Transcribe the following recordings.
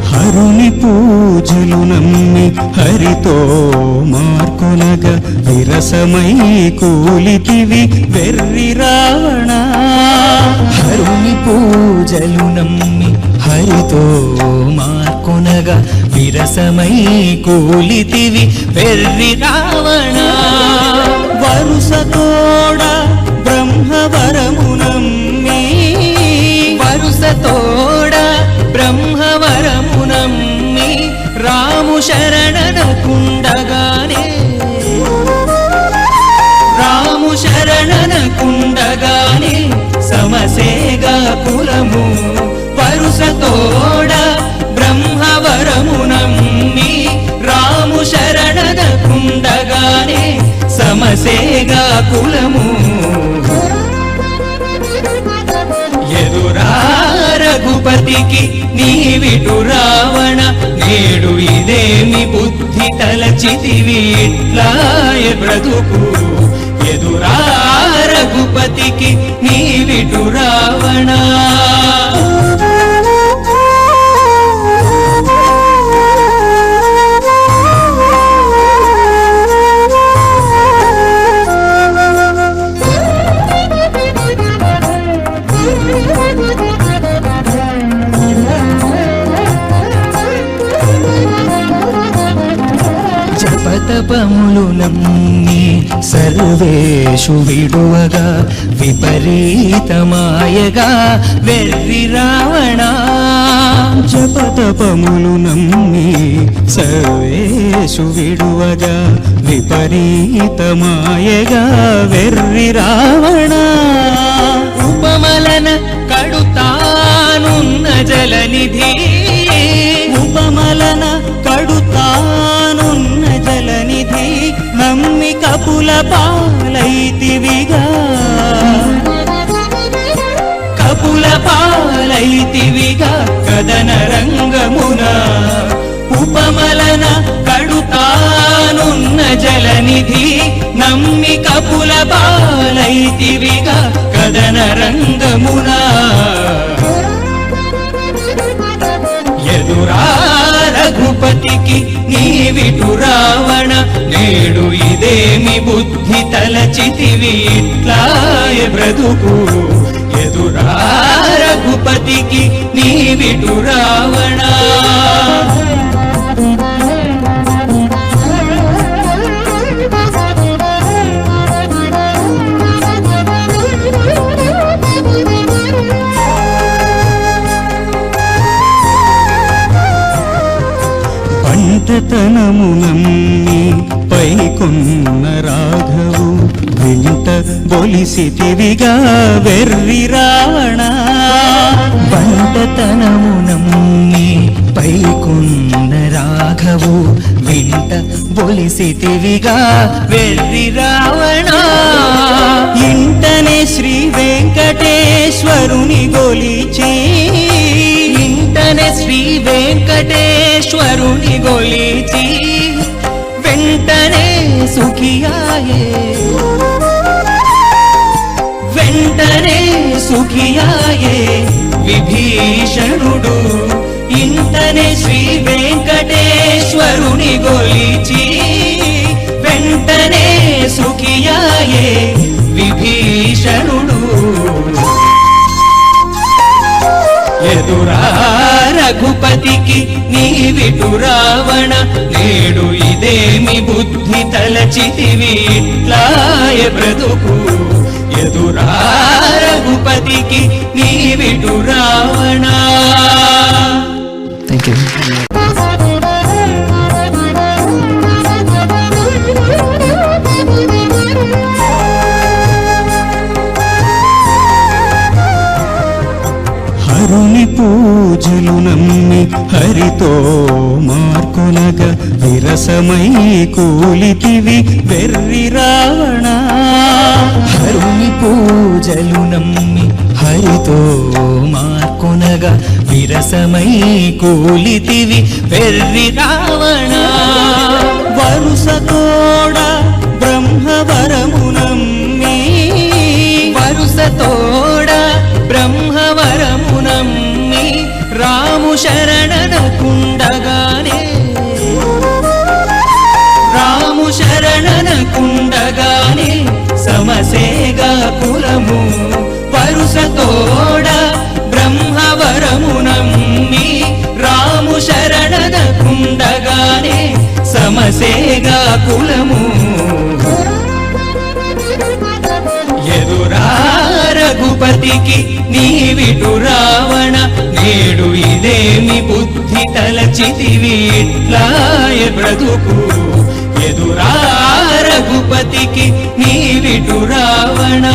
హరుని పూజలు నమ్మి హరితో మార్కొనగా విరసమై కూలితివి వెర్రి రావణ. హరుని పూజలు నమ్మి హరితో మార్కొనగా విరసమై కూలితివి వెర్రి రావణ. వరుసతోడ బ్రహ్మవరము నమ్మి వరుసతోడ బ్రహ్మవరము నమ్మి రాము శరణనకుండగానే రాము శరణనకుండగానే సమసేగా కులము. వరుసతోడ బ్రహ్మవరము నమ్మి రాము శరణనకుండగానే సమసేగా కులము. ఎదురా రఘుపతికి నీవిటు రావణ, నేడు ఇదేమి బుద్ధి తలచితివి ఇట్లాయ బ్రతుకు. ఎదురా రఘుపతికి నీవిటు రావణ. జపతపములు నమ్మి సర్వేషు విడువగా విపరీతమాయగా వెర్రి రావణ. జపతపములు నమ్మి సర్వేషు విడువగా విపరీతమాయగా వెర్రి రావణ. ఉపమలన కడుతానున్న జలనిధి ఉపమలన కడుతానున్న జలనిధి నమ్మి కపుల పాలైతివిగా కపుల పాలైతివిగా కదన రంగమున. ఉపమలన కడుతానున్న జలనిధి నమ్మి కపుల పాలైతివిగా కదన రంగమున. ఎదురా రఘుపతికి నీవిటు రావణ, నేడు ఇదేమి బుద్ధి తలచితివి ఇట్లాయ బ్రతుకు. ఎదురా రఘుపతికి నీవిటు రావణ. పంటతనము నమ్మి పైకొన్న రాఘవు వింట బొలిసితివిగా వెర్రి రావణ. పంటతనము నమ్మి పైకొన్న రాఘవు వింట బొలిసితివిగా వెర్రి రావణ. ఇంటనే శ్రీ వెంకటేశ్వరుని గొలిచి ఇంటనే శ్రీ వెంకటేశ్వరుని గొలిచి వెంటనే సుఖియాయే వెంటనే సుఖియాయే విభీషణుడు. ఇంటనే శ్రీ వెంకటేశ్వరుని గొలిచి వెంటనే సుఖియాయే విభీషణుడు. ఎదురా రఘుపతికి నీవిటు రావణ, నేడు ఇదేమి బుద్ధి తలచితివి ఇట్లాయ బ్రతుకు. ఎదురా రఘుపతికి నీవిటు రావణ. Thank you. హరుని పూజలు నమ్మి హరితో మార్కొనగా విరసమై కూలితివి వెర్రి రావణ. హరుని పూజలు నమ్మి హరితో మార్కొనగా విరసమై కూలితివి వెర్రి రావణ. సమసేగా కులము వరుసతోడ బ్రహ్మవరము నమ్మి రాము శరణద కుండగానే సమసేగా కులము ఎదురా రఘుపతికి నీవిటు రావణ నేడు ఇదేమి బుద్ధి తలచితివి ఇట్లాయ బ్రతుకు ఎదురా రఘుపతికి నీవిటు రావణ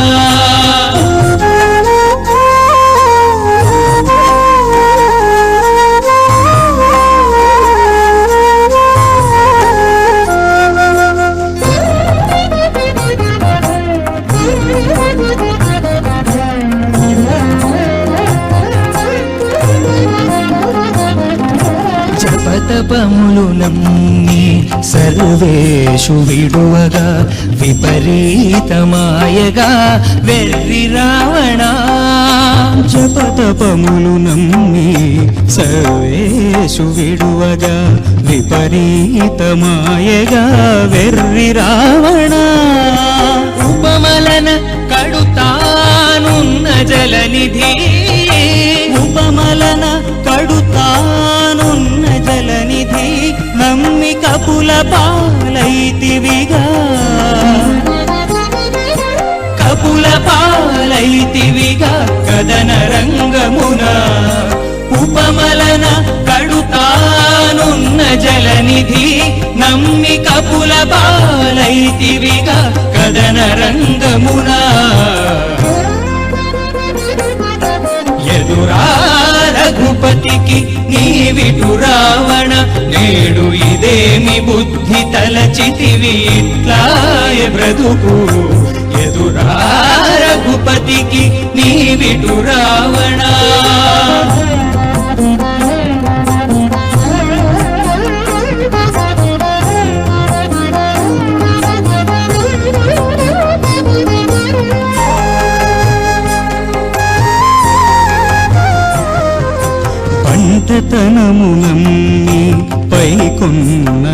జపతపములు నమ్మి సర్వేషు విడువగా విపరీతమాయగా వెర్రి రావణ జపతపములు నమ్మి సర్వేషు విడువగా విపరీతమాయగా వెర్రి రావణ ఉపమలన కడుతానున్న జలనిధి ఉపమలన కడుతానున్న జలనిధి నమ్మి కపుల పాలైతివిగా కపుల పాలైతివిగా కదన రంగమున ఉపమలన కడుతానున్న జలనిధి నమ్మి కపుల పాలైతివిగా కదన రంగమున ఎదురా రఘుపతికి నీవిటు రావణ నేడు ఇదేమి బుద్ధి తలచితివి ఇట్లాయ బ్రతుకు ఎదురా రఘుపతికి నీవిటు రావణ పంటతనము నమ్మి పైకొన్న